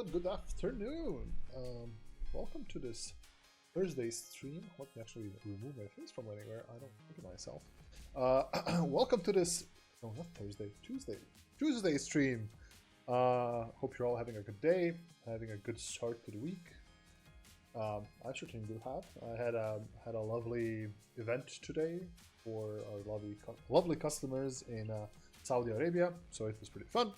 everyone, good afternoon. Welcome to this Thursday stream. Let me actually remove my face from anywhere. I don't look at myself. Welcome to this, no, not Thursday, Tuesday stream. Hope you're all having a good day, having a good start to the week. I certainly do have. I had a lovely event today for our lovely customers in Saudi Arabia, so it was pretty fun.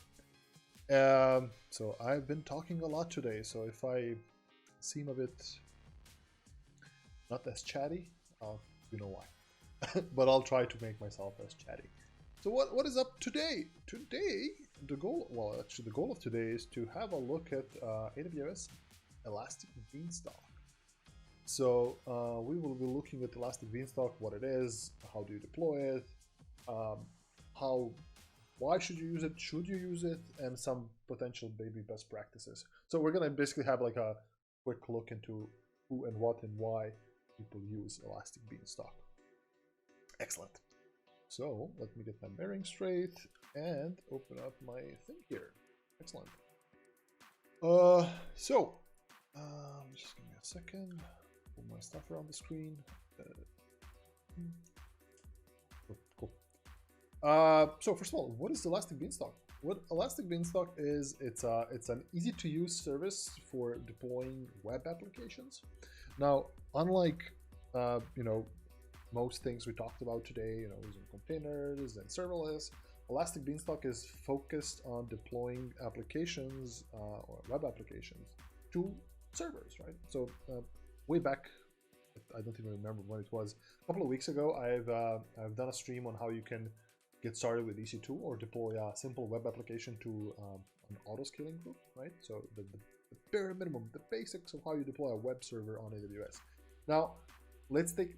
So I've been talking a lot today, so if I seem a bit not as chatty, you know why. But I'll try to make myself as chatty. So what is up today? Today, the goal of today is to have a look at AWS Elastic Beanstalk. So we will be looking at Elastic Beanstalk, what it is, how do you deploy it, why should you use it, should you use it, and some potential baby best practices. So we're gonna basically have like a quick look into who and what and why people use Elastic Beanstalk. Let me get my bearing straight and open up my thing here. Excellent. Just give me a second. Put my stuff around the screen. Cool. So first of all, what is Elastic Beanstalk? What Elastic Beanstalk is, it's an easy to use service for deploying web applications. Now, unlike most things we talked about today, using containers and serverless, Elastic Beanstalk is focused on deploying applications or web applications to servers, right? So way back, I don't even remember when it was, a couple of weeks ago, I've done a stream on how you can get started with EC2 or deploy a simple web application to an auto-scaling group, right? So the bare minimum, the basics of how you deploy a web server on AWS. Now, let's take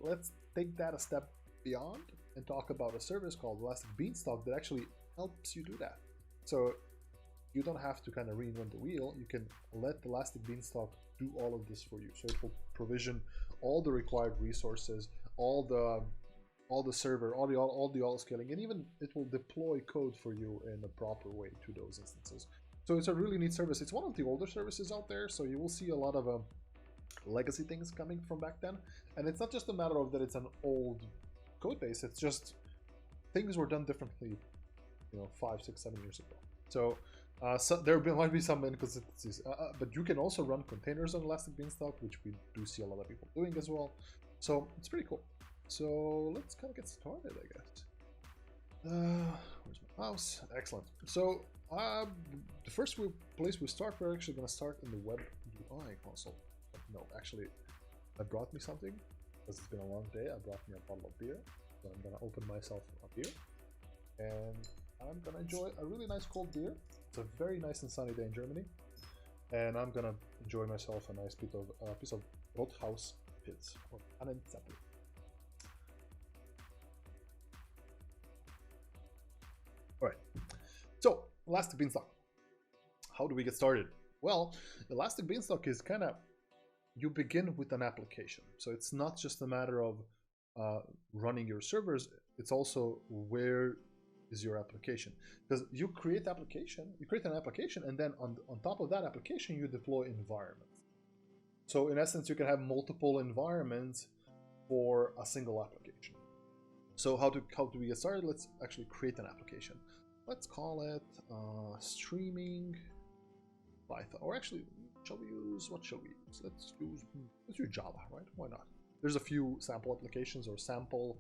that a step beyond and talk about a service called Elastic Beanstalk that actually helps you do that. So you don't have to kind of reinvent the wheel. You can let Elastic Beanstalk do all of this for you. So it will provision all the required resources, all the server, all the auto scaling, and even it will deploy code for you in a proper way to those instances. So it's a really neat service. It's one of the older services out there, so you will see a lot of legacy things coming from back then. And it's not just a matter of that it's an old code base, it's just things were done differently, 5, 6, 7 years ago. So there might be some inconsistencies, but you can also run containers on Elastic Beanstalk, which we do see a lot of people doing as well. So it's pretty cool. So let's kind of get started, I guess. Where's my mouse? Excellent. So the first place we start, we're actually going to start in the web UI console. No, actually, I brought me something because it's been a long day. I brought me a bottle of beer. So I'm going to open myself a beer. And I'm going to enjoy a really nice cold beer. It's a very nice and sunny day in Germany. And I'm going to enjoy myself a nice piece of Rothaus Pilz or Annenzappel. All right, so Elastic Beanstalk. How do we get started? Well, Elastic Beanstalk is kind of, you begin with an application. So it's not just a matter of running your servers, it's also where is your application. Because you create an application, and then on top of that application, you deploy environments. So in essence, you can have multiple environments for a single application. So how do we get started? Let's actually create an application. Let's call it streaming Python. Or actually, what shall we use? Let's use Java, right? Why not? There's a few sample applications or sample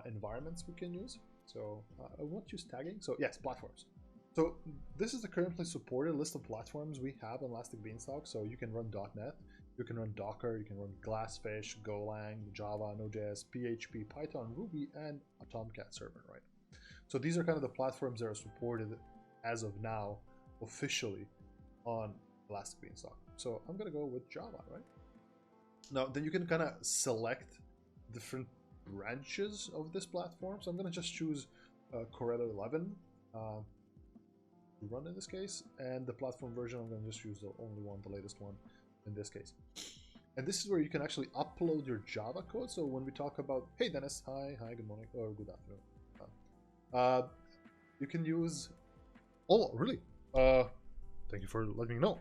environments we can use. So I won't use tagging. So yes, platforms. So this is the currently supported list of platforms we have on Elastic Beanstalk. So you can run .NET, you can run Docker, you can run Glassfish, Golang, Java, Node.js, PHP, Python, Ruby, and a Tomcat server, right? So these are kind of the platforms that are supported as of now officially on Elastic Beanstalk. So I'm gonna go with Java, right? Now then you can kind of select different branches of this platform. So I'm gonna just choose Corello 11 to run in this case, and the platform version I'm gonna just use the only one, the latest one in this case. And this is where you can actually upload your Java code. So when we talk about, hey Dennis, hi, good morning, or good afternoon. You can use, oh really? thank you for letting me know.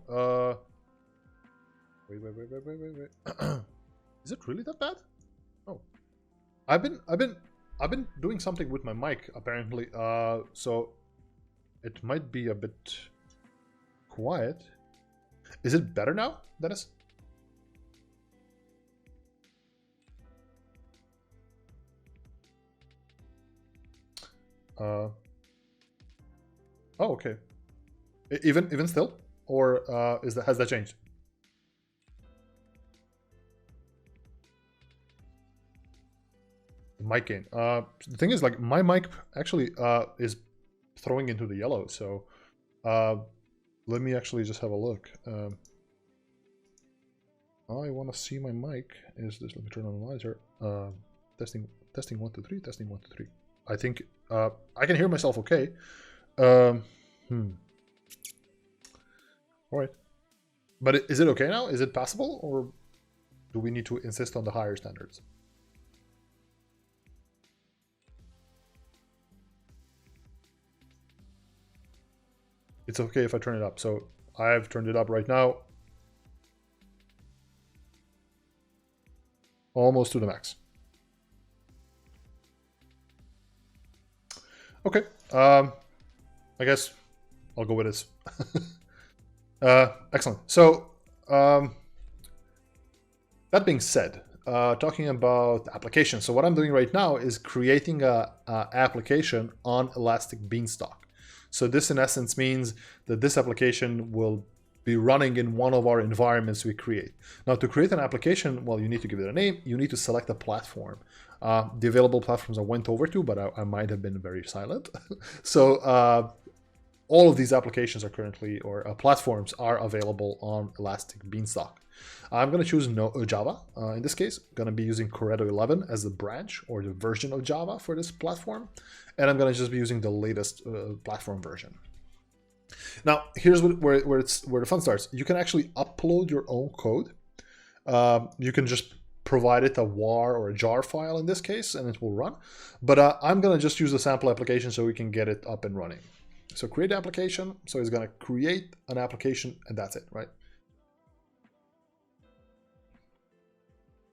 Wait. Is it really that bad? Oh, I've been doing something with my mic apparently. So it might be a bit quiet. Is it better now, Dennis? Oh, okay. Even still, or has that changed? The mic gain. The thing is, like, my mic actually is throwing into the yellow. So let me actually just have a look. I want to see my mic. Is this? Let me turn on the monitor. Testing 1 2 3. Testing 1 2 3. I think I can hear myself okay. All right. But is it okay now? Is it passable, or do we need to insist on the higher standards? It's okay if I turn it up. So I've turned it up right now. Almost to the max. Okay. I guess I'll go with this. Excellent. So that being said, talking about applications. So what I'm doing right now is creating a application on Elastic Beanstalk. So this in essence means that this application will be running in one of our environments we create. Now to create an application, well, you need to give it a name. You need to select a platform. The available platforms I went over to, but I might have been very silent. So all of these applications are currently, or platforms are available on Elastic Beanstalk. I'm going to choose Java. In this case, I'm going to be using Corretto 11 as the branch or the version of Java for this platform. And I'm going to just be using the latest platform version. Now, here's where the fun starts. You can actually upload your own code. You can just provide it a WAR or a jar file in this case, and it will run. But I'm going to just use the sample application so we can get it up and running. So create application. So it's going to create an application, and that's it, right?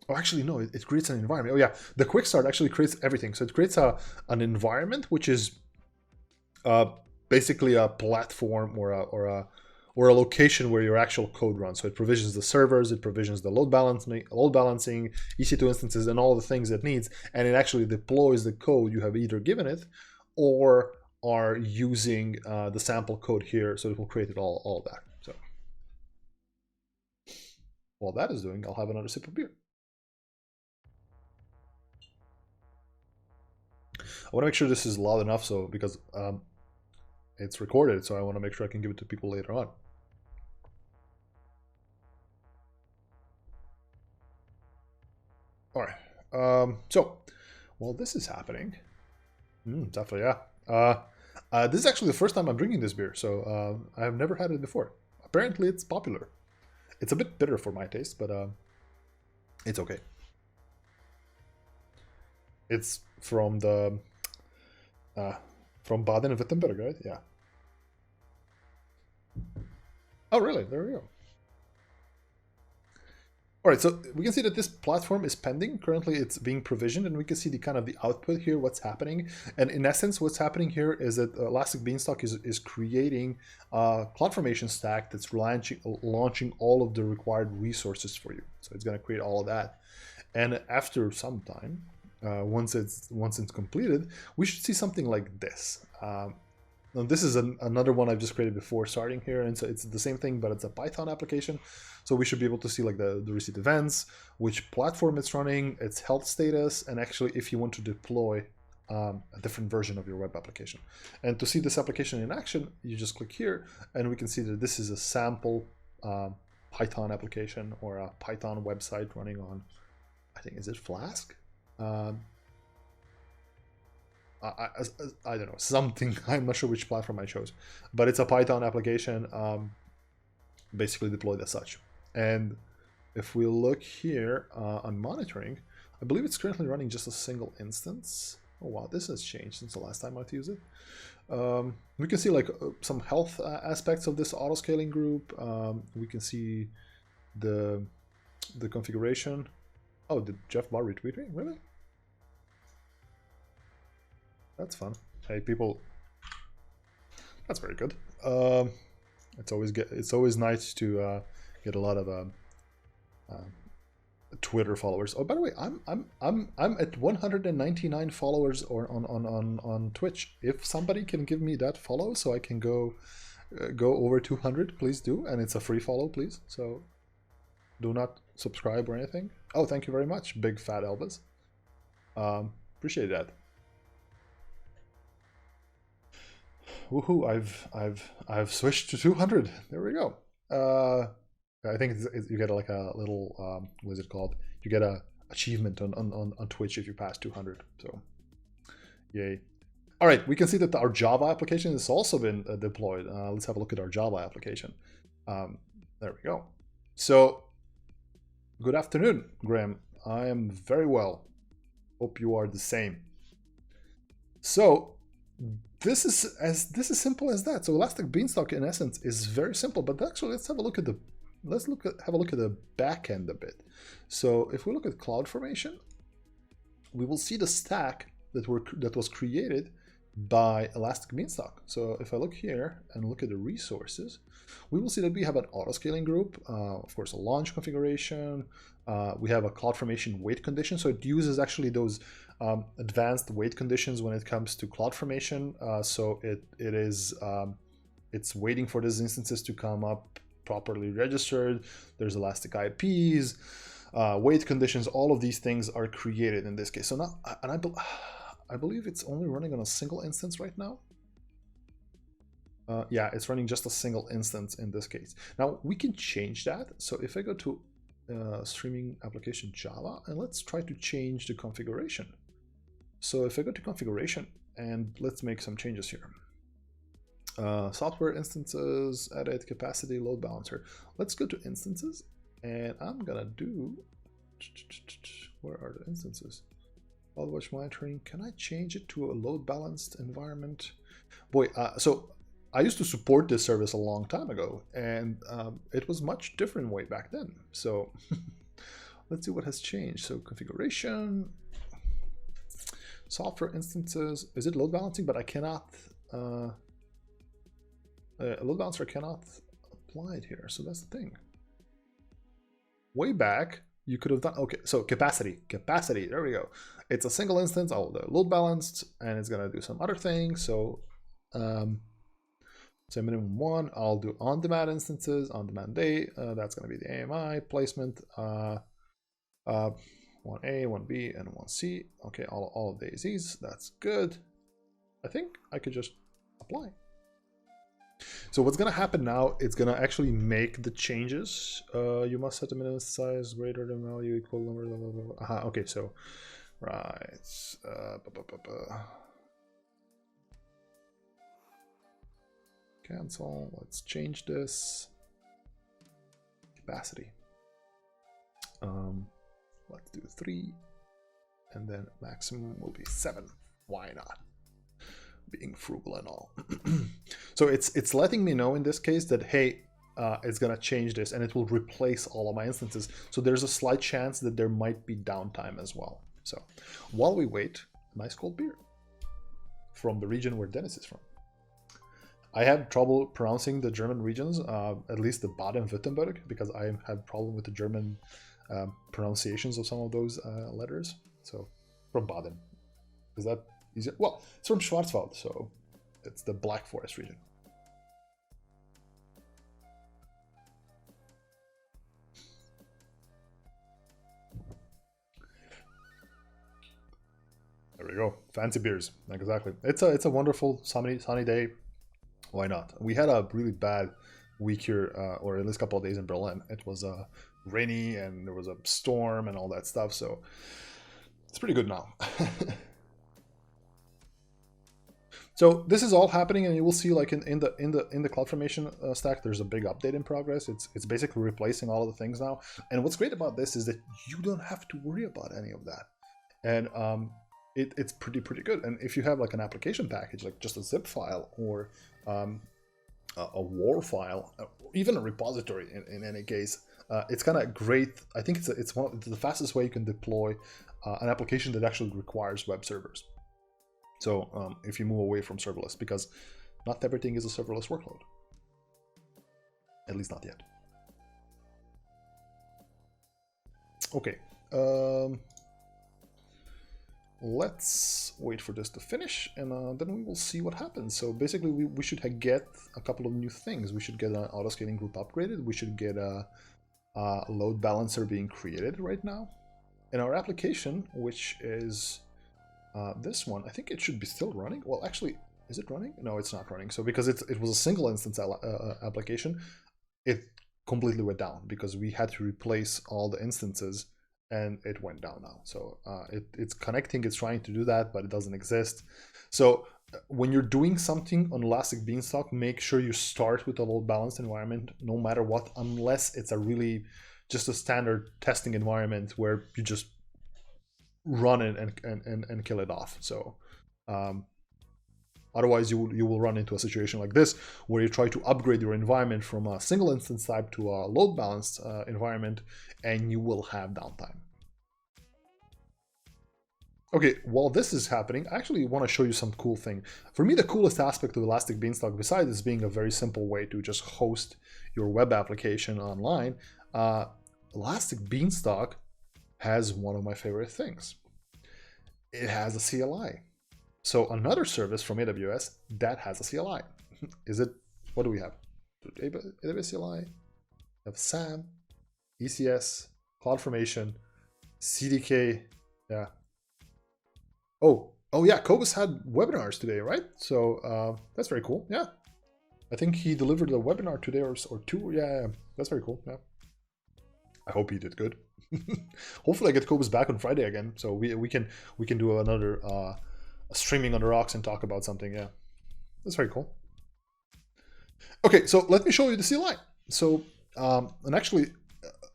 Oh, actually, no, it creates an environment. Oh, yeah, the quick start actually creates everything. So it creates an environment, which is basically a platform or a location where your actual code runs. So it provisions the servers, it provisions the load balancing, EC2 instances, and all the things it needs. And it actually deploys the code you have either given it or are using the sample code here. So it will create it all that. So while that is doing, I'll have another sip of beer. I want to make sure this is loud enough, so because it's recorded, so I want to make sure I can give it to people later on. All right. So while this is happening, definitely, yeah. This is actually the first time I'm drinking this beer, so I have never had it before. Apparently, it's popular. It's a bit bitter for my taste, but it's okay. It's from the from Baden-Württemberg, right? Yeah. Oh, really? There we go. All right, so we can see that this platform is pending. Currently, it's being provisioned, and we can see the kind of the output here, what's happening. And in essence, what's happening here is that Elastic Beanstalk is creating a CloudFormation stack that's launching all of the required resources for you. So it's going to create all of that. And after some time, once it's completed, we should see something like this. Now this is another one I've just created before starting here, and so it's the same thing, but it's a Python application. So we should be able to see like the recent events, which platform it's running, its health status, and actually if you want to deploy a different version of your web application. And to see this application in action, you just click here, and we can see that this is a sample Python application or a Python website running on, I think, is it Flask? I don't know, something, I'm not sure which platform I chose, but it's a Python application basically deployed as such. And if we look here on monitoring, I believe it's currently running just a single instance. Oh wow, this has changed since the last time I've used it. We can see like some health aspects of this auto scaling group. We can see the configuration. Oh, did Jeff Barr retweet me? Really? That's fun. Hey, people. That's very good. It's always nice to get a lot of Twitter followers. Oh, by the way, I'm at 199 followers on Twitch. If somebody can give me that follow so I can go over 200, please do, and it's a free follow, please. So do not subscribe or anything. Oh, thank you very much, Big Fat Elvis. Appreciate that. Woohoo! I've switched to 200. There we go. I think you get like a little what is it called? You get a achievement on Twitch if you pass 200. So, yay! All right, we can see that our Java application has also been deployed. Let's have a look at our Java application. There we go. So, good afternoon, Graham. I am very well. Hope you are the same. So, this is simple as that. So, Elastic Beanstalk in essence is very simple. But actually, let's have a look at the have a look at the back end a bit. So, if we look at CloudFormation, we will see the stack that was created by Elastic Beanstalk. So if I look here and look at the resources, we will see that we have an auto-scaling group, of course, a launch configuration. We have a CloudFormation wait condition. So it uses actually those advanced wait conditions when it comes to CloudFormation. So it's waiting for these instances to come up properly registered. There's Elastic IPs, wait conditions. All of these things are created in this case. So now, and I believe it's only running on a single instance right now. Yeah, it's running just a single instance in this case. Now we can change that. So if I go to streaming application Java, and let's try to change the configuration. So if I go to configuration and let's make some changes here. Software instances, edit, capacity, load balancer. Let's go to instances, and I'm gonna do, where are the instances? CloudWatch monitoring. Can I change it to a load balanced environment? Boy, so I used to support this service a long time ago, and it was much different way back then. So let's see what has changed. So configuration, software instances. Is it load balancing? But I cannot. A load balancer cannot apply it here. So that's the thing. Way back, you could have done, okay, so capacity, there we go. It's a single instance, I'll load balanced, and it's gonna do some other things. So, so minimum one, I'll do on-demand instances, on-demand day, that's gonna be the AMI placement, 1A, 1B, and 1C. Okay, all of the AZs, that's good. I think I could just apply. So what's going to happen now, it's going to actually make the changes. You must set the minimum size greater than value equal number. Blah, blah, blah. Okay, so right. Cancel. Let's change this. Capacity. Let's do 3, and then maximum will be 7. Why not? Being frugal and all. So it's letting me know in this case that, hey, it's gonna change this and it will replace all of my instances. So there's a slight chance that there might be downtime as well. So while we wait, a nice cold beer from the region where Dennis is from. I have trouble pronouncing the German regions, at least the Baden-Württemberg, because I have problem with the German pronunciations of some of those letters. So from Baden. Is that easier? Well, it's from Schwarzwald, so it's the Black Forest region. There we go. Fancy beers. Exactly. It's a wonderful sunny day. Why not? We had a really bad week here, or at least a couple of days in Berlin. It was rainy and there was a storm and all that stuff. So it's pretty good now. So this is all happening, and you will see, like in the CloudFormation stack, there's a big update in progress. It's basically replacing all of the things now. And what's great about this is that you don't have to worry about any of that. And it's pretty good. And if you have like an application package, like just a zip file or a WAR file, even a repository in any case, it's kind of great. I think it's the fastest way you can deploy an application that actually requires web servers. So if you move away from serverless, because not everything is a serverless workload, at least not yet. Okay, let's wait for this to finish, and then we will see what happens. So basically, we should get a couple of new things. We should get an auto-scaling group upgraded. We should get a load balancer being created right now. In our application, which is this one, I think it should be still running. Well, actually, is it running? No, it's not running. So because it was a single instance application, it completely went down because we had to replace all the instances, and it went down now. So it's connecting, it's trying to do that, but it doesn't exist. So when you're doing something on Elastic Beanstalk, make sure you start with a load balanced environment, no matter what, unless it's a really just a standard testing environment where you just run it and kill it off. So otherwise you will run into a situation like this, where you try to upgrade your environment from a single instance type to a load balanced environment, and you will have downtime. Okay, while this is happening, I actually want to show you some cool thing. For me, the coolest aspect of Elastic Beanstalk, besides this being a very simple way to just host your web application online, Elastic Beanstalk has one of my favorite things. It has a CLI. So another service from AWS that has a CLI. Is it, what do we have? AWS CLI, we have SAM, ECS, CloudFormation, CDK, yeah. Oh yeah, Cobus had webinars today, right? So that's very cool, yeah. I think he delivered a webinar today or two, yeah, that's very cool, yeah. I hope he did good. Hopefully I get Cobus back on Friday again, so we can do another streaming on the rocks and talk about something. Yeah, that's very cool. Okay, so let me show you the CLI. So and actually,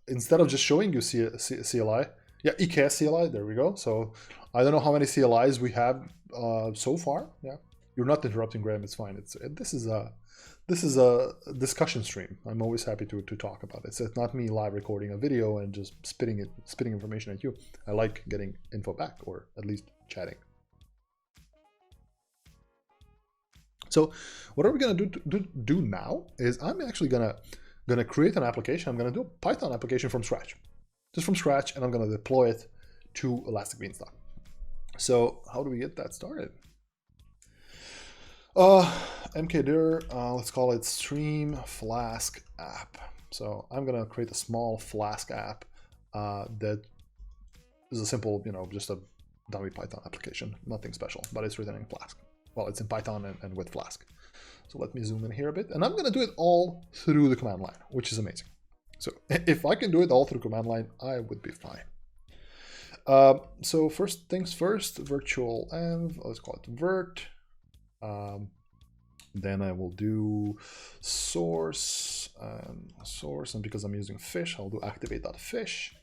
instead of just showing you CLI, yeah, EKS CLI, there we go. So I don't know how many CLIs we have so far. Yeah, you're not interrupting, Graham, it's fine. This is a discussion stream. I'm always happy to talk about it. So it's not me live recording a video and just spitting information at you. I like getting info back, or at least chatting. So what are we gonna do now is I'm actually gonna create an application. I'm gonna do a Python application from scratch, just from scratch, and I'm gonna deploy it to Elastic Beanstalk. So how do we get that started? mkdir, let's call it Stream Flask app. So I'm gonna create a small Flask app that is a simple, just a dummy Python application, nothing special, but it's written in Flask. Well, it's in Python and with Flask. So let me zoom in here a bit, and I'm gonna do it all through the command line, which is amazing. So if I can do it all through command line, I would be fine. So first things first, virtual env, let's call it virt. Then I will do source, and because I'm using fish, I'll do activate.fish.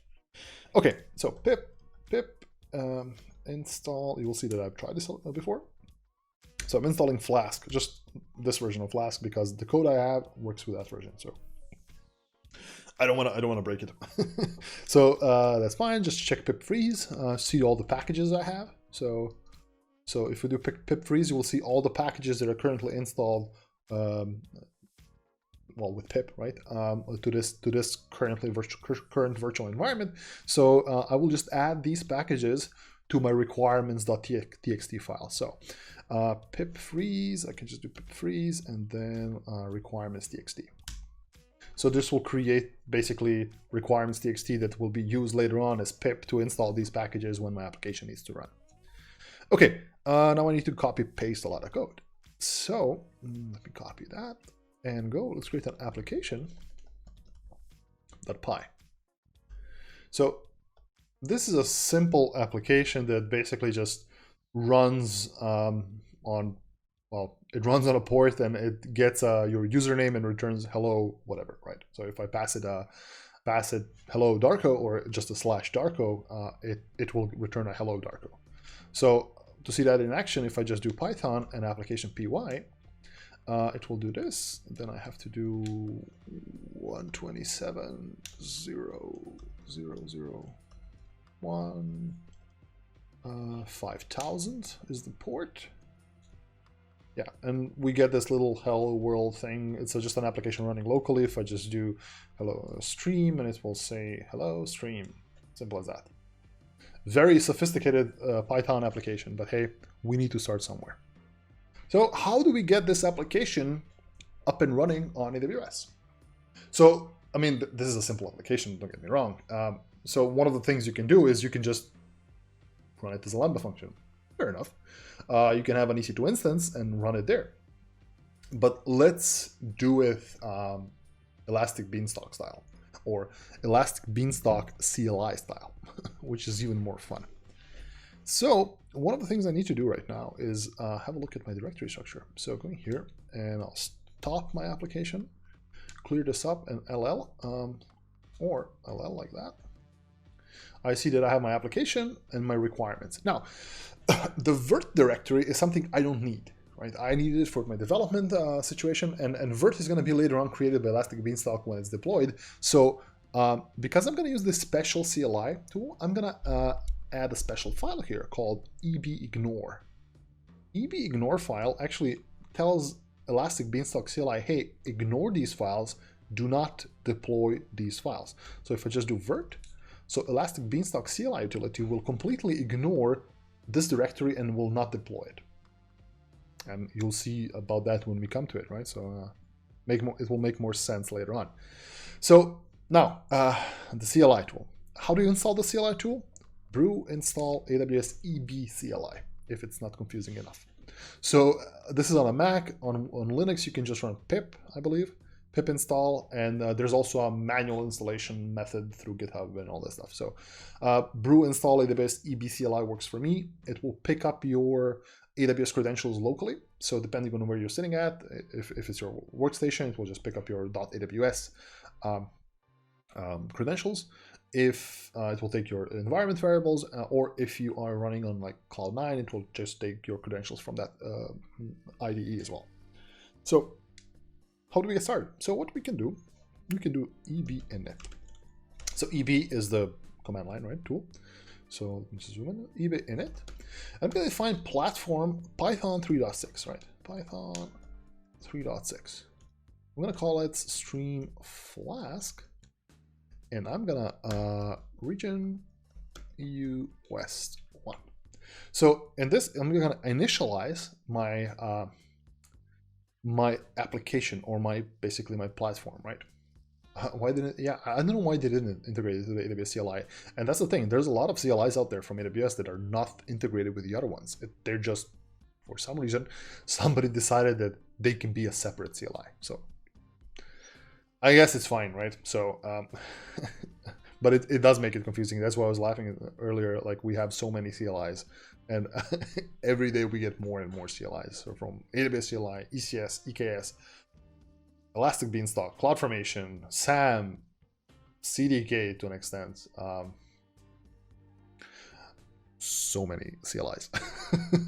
Okay, so pip install. You will see that I've tried this before. So I'm installing Flask, just this version of Flask, because the code I have works with that version. So I don't want to break it. So that's fine. Just check pip freeze, see all the packages I have. So if we do pip freeze, you will see all the packages that are currently installed, well, with pip, right, to this current virtual environment. So I will just add these packages to my requirements.txt file. So pip freeze, I can just do pip freeze and then requirements.txt. So this will create basically requirements.txt that will be used later on as pip to install these packages when my application needs to run. Okay, now I need to copy paste a lot of code. So let me copy that and go. Let's create an application.py. So this is a simple application that basically just runs it runs on a port, and it gets your username and returns hello whatever, right? So if I pass it hello Darko or just a /Darko, it will return a hello Darko. So to see that in action, if I just do Python and application py, it will do this. Then I have to do 127.0.0.0.1. 5000 is the port. Yeah, and we get this little hello world thing. It's just an application running locally. If I just do hello stream, and it will say hello stream. Simple as that. Very sophisticated Python application, but hey, we need to start somewhere. So how do we get this application up and running on AWS? So, I mean, this is a simple application, don't get me wrong. So one of the things you can do is you can just run it as a Lambda function. Fair enough. You can have an EC2 instance and run it there. But let's do it Elastic Beanstalk style, or Elastic Beanstalk CLI style, which is even more fun. So one of the things I need to do right now is have a look at my directory structure. So going here, and I'll stop my application, clear this up, and LL, or LL like that. I see that I have my application and my requirements. Now, the virt directory is something I don't need, right? I needed it for my development situation, and virt is going to be later on created by Elastic Beanstalk when it's deployed. So because I'm going to use this special CLI tool, I'm going to add a special file here called ebignore. Ebignore file actually tells Elastic Beanstalk CLI, hey, ignore these files, do not deploy these files. So if I just do virt, so Elastic Beanstalk CLI utility will completely ignore this directory and will not deploy it. And you'll see about that when we come to it, right? So it will make more sense later on. So now, the CLI tool. How do you install the CLI tool? Brew install AWS EB CLI, if it's not confusing enough. So this is on a Mac. On Linux, you can just run pip, I believe. Pip install, and there's also a manual installation method through GitHub and all that stuff. So brew install AWS EB CLI works for me. It will pick up your AWS credentials locally. So depending on where you're sitting at, if it's your workstation, it will just pick up your .aws credentials. If it will take your environment variables, or if you are running on like Cloud9, it will just take your credentials from that IDE as well. So how do we get started? So what we can do ebinit. So eb is the command line, right, tool. So let's zoom in, ebinit. I'm going to define platform Python 3.6, right? Python 3.6. I'm going to call it stream flask, and I'm going to region EU West 1. So in this, I'm going to initialize my my application, or basically my platform, right? Why didn't I don't know why they didn't integrate it to the AWS CLI. And that's the thing, there's a lot of CLIs out there from AWS that are not integrated with the other ones. They're just, for some reason, somebody decided that they can be a separate CLI. So I guess it's fine, right? So but it does make it confusing. That's why I was laughing earlier, like we have so many CLIs, and every day we get more and more CLIs. So from AWS CLI, ECS, EKS, Elastic Beanstalk, CloudFormation, SAM, CDK to an extent. So many CLIs.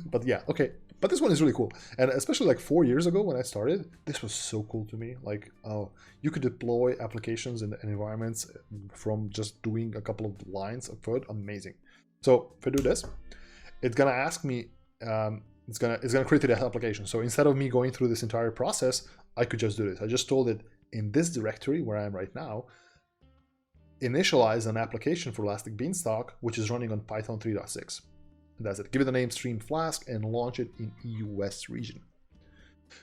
But yeah, okay. But this one is really cool. And especially like 4 years ago when I started, this was so cool to me. Like, oh, you could deploy applications and environments from just doing a couple of lines of code. Amazing. So if I do this, it's gonna ask me, it's gonna create that application. So instead of me going through this entire process, I could just do this. I just told it in this directory where I am right now, initialize an application for Elastic Beanstalk, which is running on Python 3.6. And that's it. Give it the name Stream Flask and launch it in EU West region.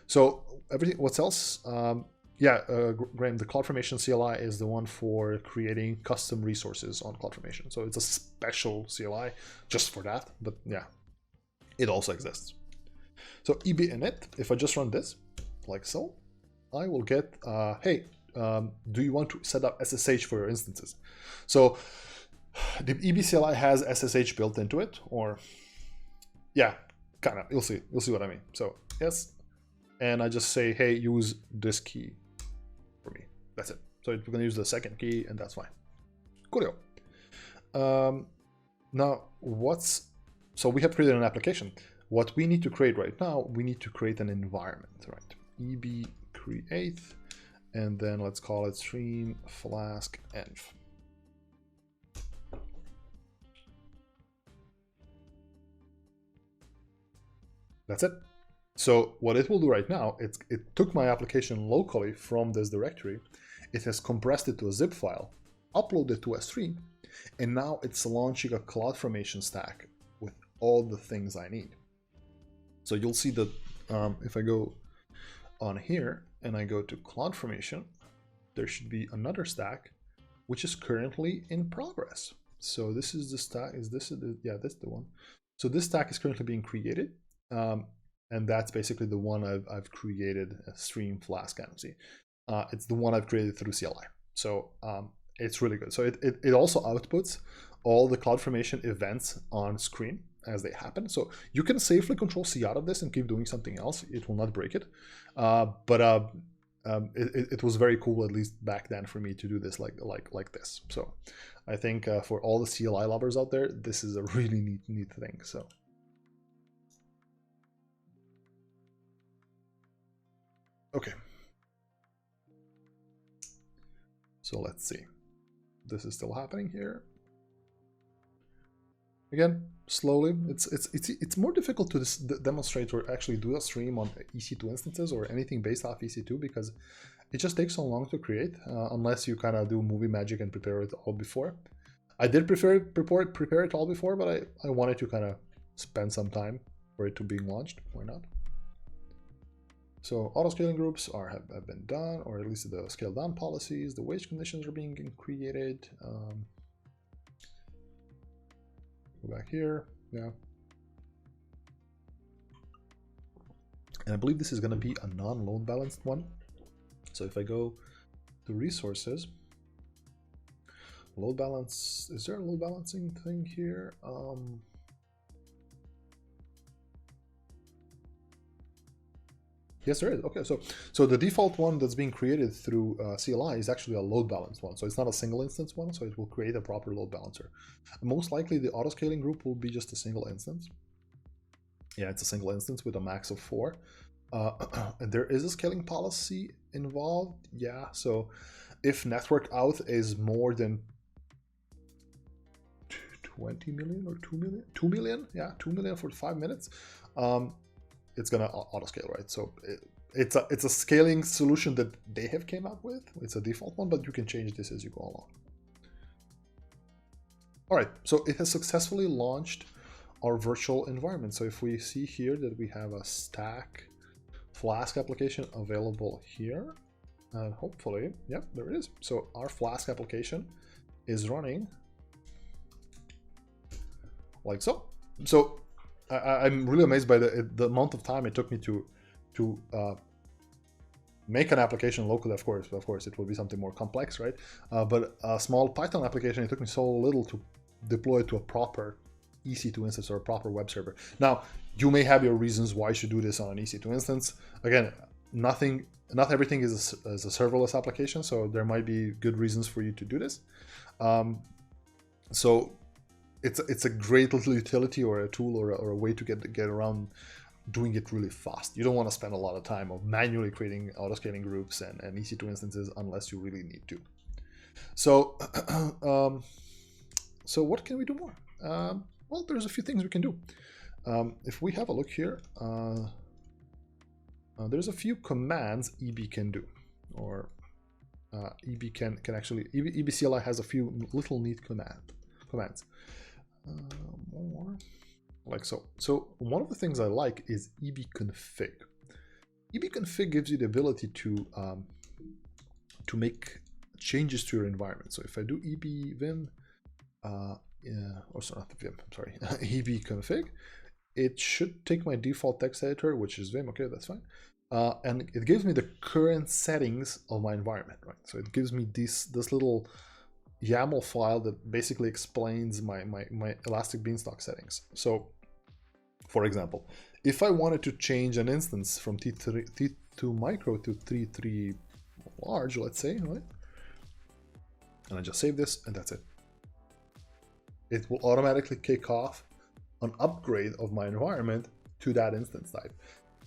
So everything, what's else? Graham, the CloudFormation CLI is the one for creating custom resources on CloudFormation. So it's a special CLI just for that, but yeah, it also exists. So ebinit, if I just run this, like so, I will get, hey, do you want to set up SSH for your instances? So the EB-CLI has SSH built into it, or yeah, kind of, you'll see what I mean. So yes, and I just say, hey, use this key for me. That's it. So we're gonna use the second key, and that's fine. Coolio. Now what's so we have created an application. What we need to create right now, we need to create an environment, right? EB create, and then let's call it stream flask env. That's it. So what it will do right now, it took my application locally from this directory, it has compressed it to a zip file, uploaded it to a stream, and now it's launching a CloudFormation stack with all the things I need. So you'll see that if I go on here and I go to CloudFormation, there should be another stack which is currently in progress. So this is the stack. Yeah, that's the one. So this stack is currently being created, and that's basically the one I've created, a stream flask env. It's the one I've created through CLI. So it's really good. So it also outputs all the CloudFormation events on screen as they happen. So you can safely control C out of this and keep doing something else. It will not break it. It was very cool, at least back then, for me to do this like this. So I think for all the CLI lovers out there, this is a really neat thing. So okay. So let's see. This is still happening here. Again, slowly. It's more difficult to demonstrate or actually do a stream on EC2 instances or anything based off EC2 because it just takes so long to create unless you kind of do movie magic and prepare it all before. I did prepare it all before, but I wanted to kind of spend some time for it to be launched. Why not? So auto scaling groups have been done, or at least the scale down policies. The wage conditions are being created. Go back here, yeah. And I believe this is going to be a non-load balanced one. So if I go to resources, load balance, is there a load balancing thing here? Yes, there is. Okay, so the default one that's being created through CLI is actually a load balance one. So it's not a single instance one, so it will create a proper load balancer. Most likely the auto scaling group will be just a single instance. Yeah, it's a single instance with a max of 4. And there is a scaling policy involved. Yeah, so if network out is more than 20 million or 2 million, 2 million, yeah, 2 million for 5 minutes, it's gonna auto scale, right? So it's a scaling solution that they have came up with. It's a default one, but you can change this as you go along. All right, so it has successfully launched our virtual environment. So if we see here that we have a stack Flask application available here, and hopefully, yep, there it is. So our Flask application is running like so. So I'm really amazed by the amount of time it took me to make an application locally. Of course, it will be something more complex, right? But a small Python application, it took me so little to deploy to a proper EC2 instance or a proper web server. Now, you may have your reasons why you should do this on an EC2 instance. Again, not everything is a serverless application, so there might be good reasons for you to do this. So it's a great little utility or a tool or a way to get around doing it really fast. You don't want to spend a lot of time of manually creating auto-scaling groups and EC2 instances unless you really need to. So, so what can we do more? Well, there's a few things we can do. If we have a look here, there's a few commands EB can do, or EB can actually, EB CLI has a few little neat commands. More like so. So one of the things I like is ebconfig. Ebconfig gives you the ability to make changes to your environment. So if I do ebvim, or sorry, not vim, I'm sorry, ebconfig, it should take my default text editor, which is Vim. Okay, that's fine. And it gives me the current settings of my environment, right? So it gives me this little YAML file that basically explains my Elastic Beanstalk settings. So, for example, if I wanted to change an instance from T2 micro to T3 large, let's say, right? And I just save this, and that's it. It will automatically kick off an upgrade of my environment to that instance type.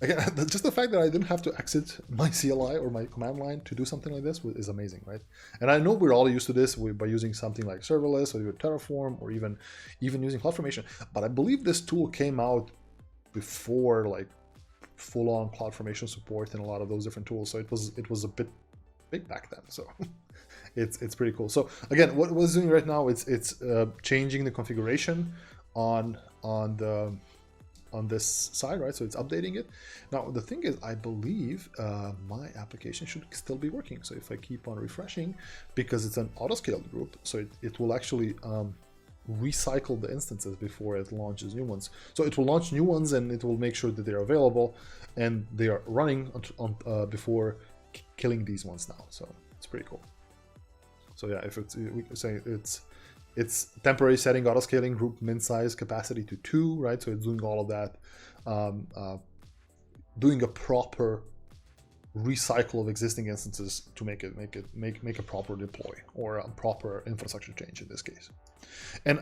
Again, just the fact that I didn't have to exit my CLI or my command line to do something like this is amazing, right? And I know we're all used to this by using something like serverless or even Terraform or even using CloudFormation. But I believe this tool came out before like full-on CloudFormation support and a lot of those different tools. So it was a bit big back then. So it's pretty cool. So again, what it's doing right now, it's changing the configuration on this side, right? So it's updating it. Now, the thing is, I believe my application should still be working. So if I keep on refreshing, because it's an auto-scaled group, so it will actually recycle the instances before it launches new ones. So it will launch new ones and it will make sure that they're available and they are running before killing these ones now. So it's pretty cool. So yeah, if we could say it's temporary setting auto scaling group min size capacity to 2, right? So it's doing all of that, doing a proper recycle of existing instances to make a proper deploy or a proper infrastructure change in this case. And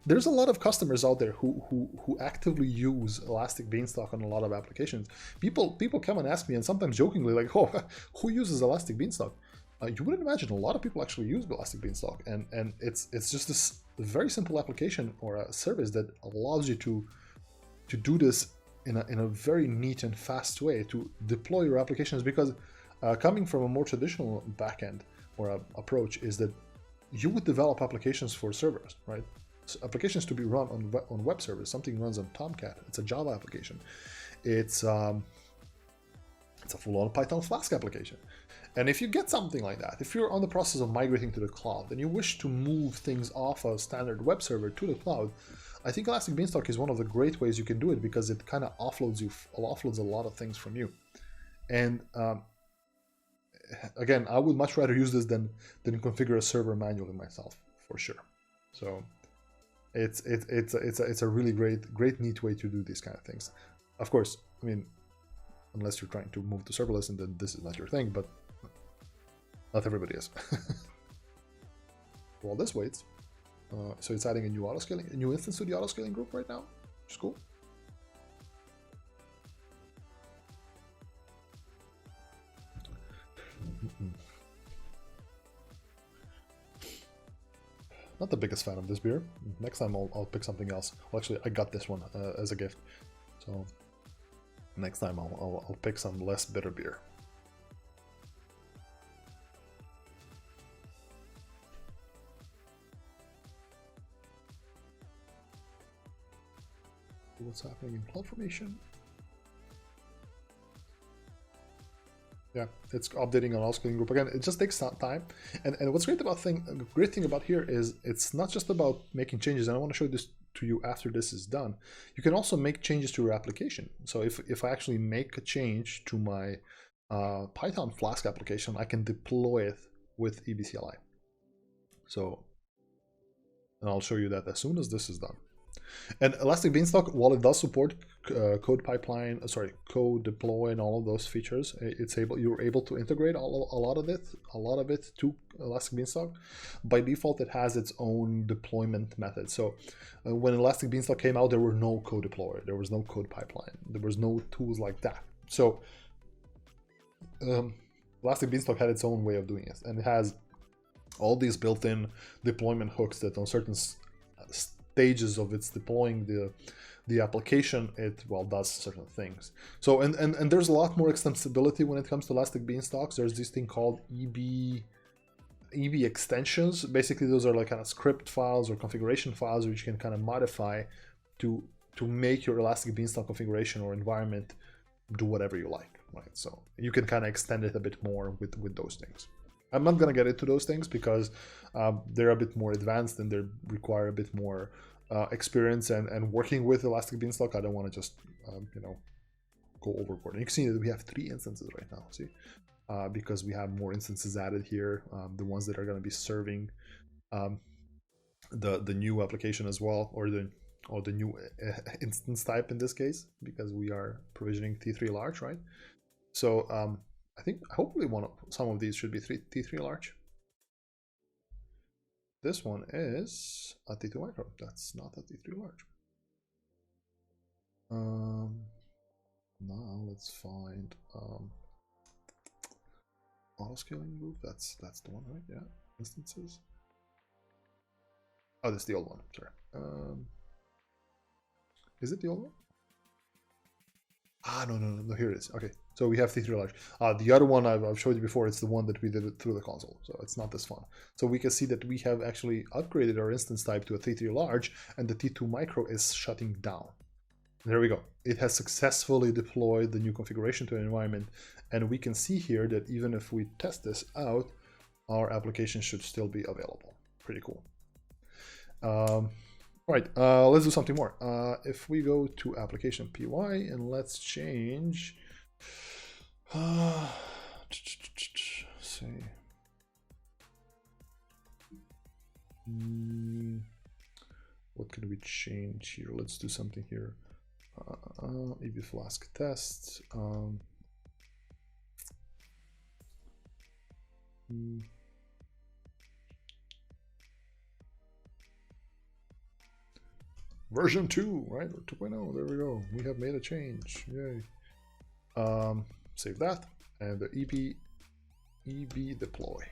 there's a lot of customers out there who actively use Elastic Beanstalk on a lot of applications. People come and ask me, and sometimes jokingly, like, "Oh, who uses Elastic Beanstalk?" You wouldn't imagine a lot of people actually use Elastic Beanstalk, and it's just this very simple application or a service that allows you to do this in a very neat and fast way to deploy your applications. Because coming from a more traditional backend or approach is that you would develop applications for servers, right? So applications to be run on web servers. Something runs on Tomcat. It's a Java application. It's a full-on Python Flask application. And if you get something like that, if you're on the process of migrating to the cloud and you wish to move things off a standard web server to the cloud, I think Elastic Beanstalk is one of the great ways you can do it, because it kind of offloads a lot of things from you. And again, I would much rather use this than configure a server manually myself, for sure. So it's a really great neat way to do these kind of things. Of course, I mean, unless you're trying to move to serverless, and then this is not your thing, but not everybody is. While this waits, so it's adding a new instance to the auto-scaling group right now, which is cool. Not the biggest fan of this beer. Next time I'll pick something else. Well, actually, I got this one as a gift, so next time I'll pick some less bitter beer. What's happening in CloudFormation? Yeah, it's updating an auto-scaling group again. It just takes some time, and what's great thing about here is it's not just about making changes. And I want to show this to you after this is done. You can also make changes to your application. So if I actually make a change to my Python Flask application, I can deploy it with EBCLI. So, and I'll show you that as soon as this is done. And Elastic Beanstalk, while it does support code deploy and all of those features, you're able to integrate a lot of it to Elastic Beanstalk. By default, it has its own deployment method. So when Elastic Beanstalk came out, there were no code deployer, there was no code pipeline, there was no tools like that. So Elastic Beanstalk had its own way of doing it, and it has all these built-in deployment hooks that on certain stages of its deploying the application, it does certain things. So and there's a lot more extensibility when it comes to Elastic Beanstalks. There's this thing called EB extensions. Basically, those are like kind of script files or configuration files which you can kind of modify to make your Elastic Beanstalk configuration or environment do whatever you like, right? So you can kind of extend it a bit more with those things. I'm not going to get into those things because they're a bit more advanced and they require a bit more experience and working with Elastic Beanstalk. I don't want to just go overboard. And you can see that we have 3 instances right now. See, because we have more instances added here, the ones that are going to be serving the new application as well, or the new instance type in this case, because we are provisioning T3 large, right? So I think hopefully some of these should be T3 large. This one is a T2 micro. That's not a T3 large. Now let's find auto scaling group. That's the one, right? Yeah, instances. Oh, this is the old one. Sorry. Is it the old one? Ah, no. Here it is. Okay, so we have T3 large. The other one I've showed you before. It's the one that we did it through the console, so it's not this fun. So we can see that we have actually upgraded our instance type to a T3 large, and the T2 micro is shutting down. There we go. It has successfully deployed the new configuration to an environment, and we can see here that even if we test this out, our application should still be available. Pretty cool. All right, let's do something more. If we go to application PY and let's change, say, what can we change here? Let's do something here. AWS Flask test. Version 2, right? Or 2.0. There we go. We have made a change. Yay. Save that. And the EB deploy.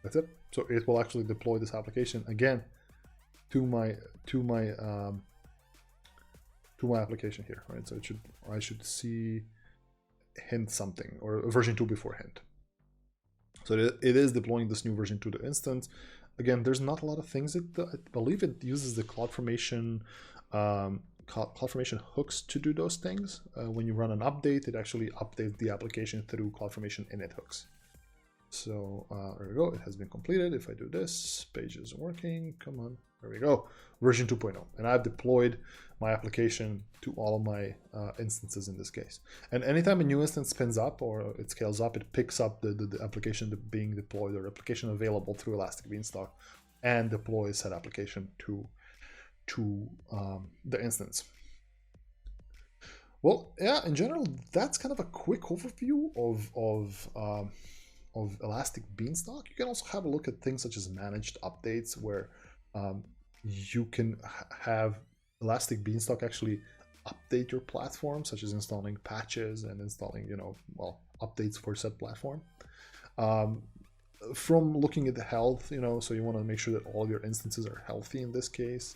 That's it. So it will actually deploy this application again to my application here, right? So I should see hint something, or version 2 before hint. So it is deploying this new version to the instance. Again, there's not a lot of things. I believe it uses the CloudFormation hooks to do those things. When you run an update, it actually updates the application through CloudFormation init hooks. So there we go. It has been completed. If I do this, page is working. Come on. There we go. Version 2.0. And I've deployed my application to all of my instances in this case. And anytime a new instance spins up or it scales up, it picks up the application being deployed or application available through Elastic Beanstalk and deploys that application to the instance. Well, yeah, in general, that's kind of a quick overview of Elastic Beanstalk. You can also have a look at things such as managed updates, where you can have Elastic Beanstalk actually update your platform, such as installing patches and installing, updates for said platform. From looking at the health, so you want to make sure that all your instances are healthy in this case.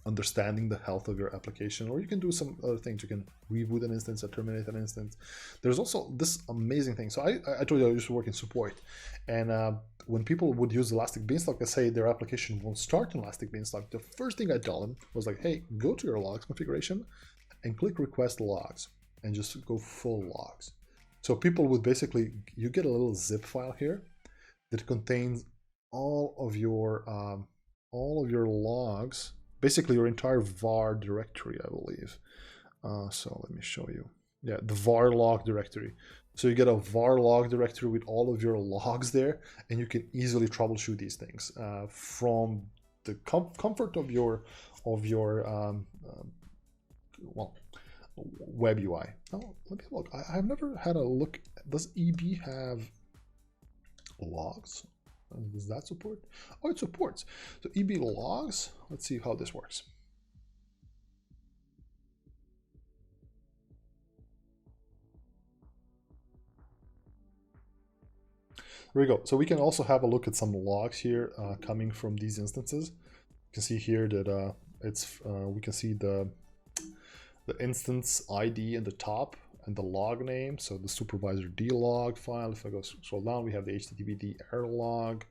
Understanding the health of your application, or you can do some other things. You can reboot an instance or terminate an instance. There's also this amazing thing. So I told you I used to work in support, and when people would use Elastic Beanstalk and say their application won't start in Elastic Beanstalk, the first thing I tell them was like, hey, go to your logs configuration and click request logs and just go full logs. So people would basically, you get a little zip file here that contains all of your logs, basically your entire var directory, I believe. So let me show you. Yeah, the var log directory. So you get a var log directory with all of your logs there, and you can easily troubleshoot these things from the comfort of your web UI. Oh, let me look. I've never had a look. Does EB have logs? Does that support? Oh, it supports. So EB logs. Let's see how this works. There we go. So we can also have a look at some logs here coming from these instances. You can see here that we can see the instance ID in the top and the log name. So the supervisor D log file. If I go scroll down, we have the HTTPD error log,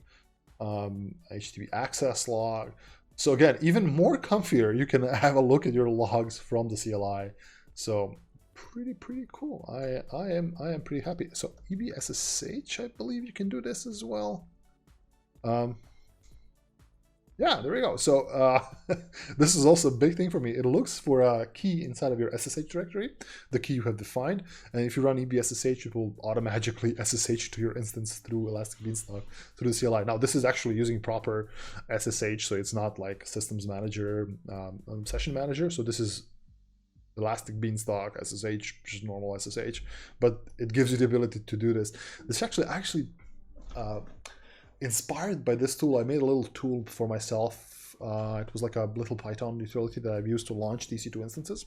HTTP access log. So again, even more comfier, you can have a look at your logs from the CLI. So pretty cool. I am pretty happy. So EBSSH, I believe you can do this as well. Yeah, there we go. So this is also a big thing for me. It looks for a key inside of your SSH directory, the key you have defined. And if you run EBSSH, it will automatically SSH to your instance through Elastic Beanstalk, through the CLI. Now, this is actually using proper SSH, so it's not like Systems Manager, Session Manager. So this is Elastic Beanstalk SSH, which is normal SSH, but it gives you the ability to do this. This actually inspired by this tool. I made a little tool for myself It was like a little Python utility that I've used to launch the EC2 instances.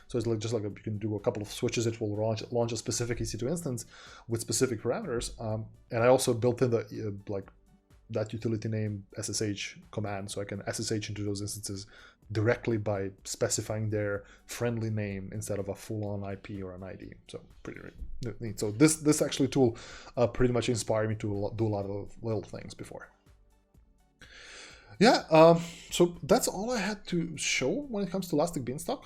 So it's like just like you can do a couple of switches. It will launch a specific EC2 instance with specific parameters. And I also built in the like that utility name SSH command, so I can SSH into those instances directly by specifying their friendly name instead of a full-on IP or an ID. So pretty neat. So this actually tool pretty much inspired me to do a lot of little things before. Yeah, so that's all I had to show when it comes to Elastic Beanstalk.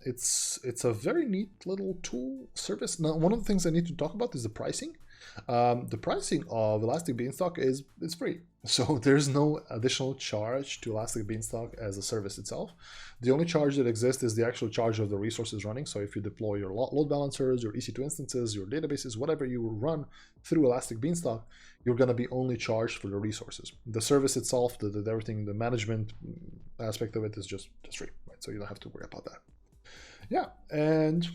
It's a very neat little tool service. Now, one of the things I need to talk about is the pricing. The pricing of Elastic Beanstalk is free. So there's no additional charge to Elastic Beanstalk as a service itself. The only charge that exists is the actual charge of the resources running. So if you deploy your load balancers, your EC2 instances, your databases, whatever you will run through Elastic Beanstalk, you're going to be only charged for the resources. The service itself, everything, the management aspect of it is just free, right? So you don't have to worry about that. Yeah, and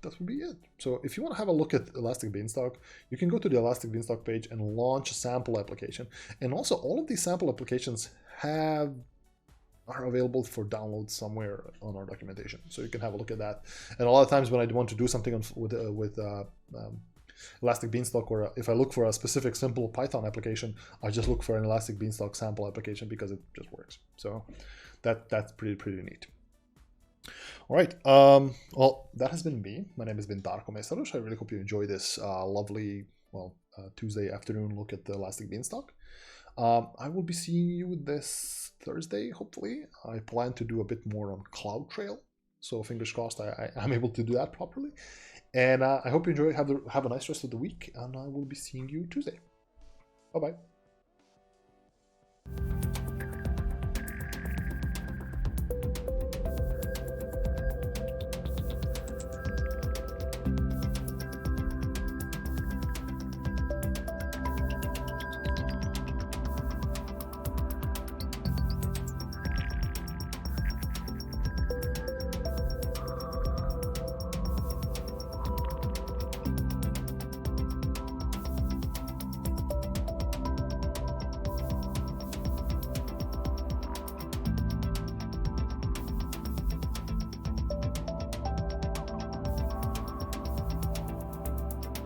that would be it. So if you want to have a look at Elastic Beanstalk, you can go to the Elastic Beanstalk page and launch a sample application. And also all of these sample applications are available for download somewhere on our documentation. So you can have a look at that. And a lot of times when I want to do something with Elastic Beanstalk, or if I look for a specific simple Python application, I just look for an Elastic Beanstalk sample application because it just works. So that's pretty neat. All right, well, that has been me. My name has been Darko Mesaros. I really hope you enjoy this lovely, Tuesday afternoon look at the Elastic Beanstalk. I will be seeing you this Thursday, hopefully. I plan to do a bit more on CloudTrail, so fingers crossed I'm able to do that properly. And I hope you enjoy, have a nice rest of the week, and I will be seeing you Tuesday. Bye-bye.